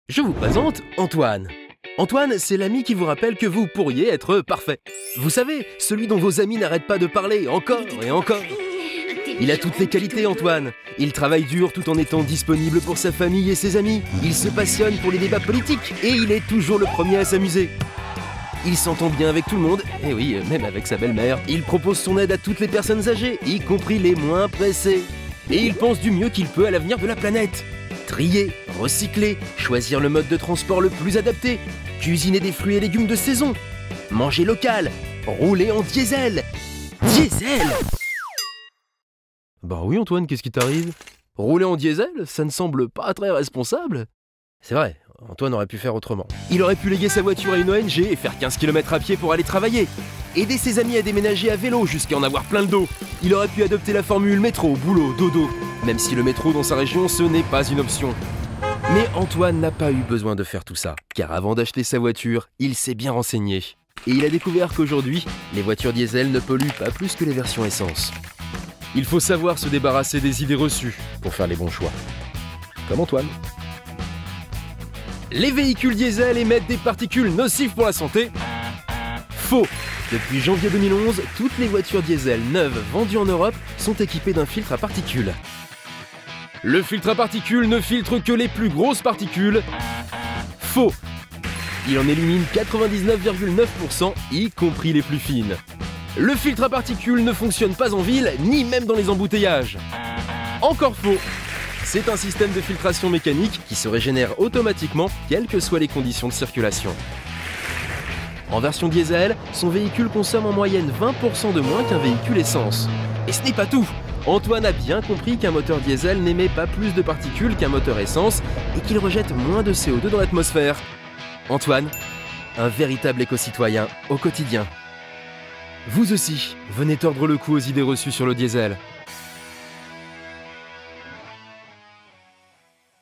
Je vous présente Antoine. Antoine, c'est l'ami qui vous rappelle que vous pourriez être parfait. Vous savez, celui dont vos amis n'arrêtent pas de parler encore et encore. Il a toutes les qualités, Antoine. Il travaille dur tout en étant disponible pour sa famille et ses amis. Il se passionne pour les débats politiques et il est toujours le premier à s'amuser. Il s'entend bien avec tout le monde, et oui, même avec sa belle-mère. Il propose son aide à toutes les personnes âgées, y compris les moins pressées. Et il pense du mieux qu'il peut à l'avenir de la planète. Trier, recycler, choisir le mode de transport le plus adapté, cuisiner des fruits et légumes de saison, manger local, rouler en diesel. Diesel! Bah oui Antoine, qu'est-ce qui t'arrive? Rouler en diesel, ça ne semble pas très responsable. C'est vrai, Antoine aurait pu faire autrement. Il aurait pu léguer sa voiture à une ONG et faire 15 km à pied pour aller travailler. Aider ses amis à déménager à vélo jusqu'à en avoir plein le dos. Il aurait pu adopter la formule métro, boulot, dodo. Même si le métro dans sa région, ce n'est pas une option. Mais Antoine n'a pas eu besoin de faire tout ça. Car avant d'acheter sa voiture, il s'est bien renseigné. Et il a découvert qu'aujourd'hui, les voitures diesel ne polluent pas plus que les versions essence. Il faut savoir se débarrasser des idées reçues pour faire les bons choix. Comme Antoine. Les véhicules diesel émettent des particules nocives pour la santé. Faux! Depuis janvier 2011, toutes les voitures diesel neuves vendues en Europe sont équipées d'un filtre à particules. Le filtre à particules ne filtre que les plus grosses particules. Faux! Il en élimine 99,9%, y compris les plus fines. Le filtre à particules ne fonctionne pas en ville, ni même dans les embouteillages. Encore faux! C'est un système de filtration mécanique qui se régénère automatiquement, quelles que soient les conditions de circulation. En version diesel, son véhicule consomme en moyenne 20% de moins qu'un véhicule essence. Et ce n'est pas tout! Antoine a bien compris qu'un moteur diesel n'émet pas plus de particules qu'un moteur essence et qu'il rejette moins de CO2 dans l'atmosphère. Antoine, un véritable éco-citoyen au quotidien. Vous aussi, venez tordre le cou aux idées reçues sur le diesel.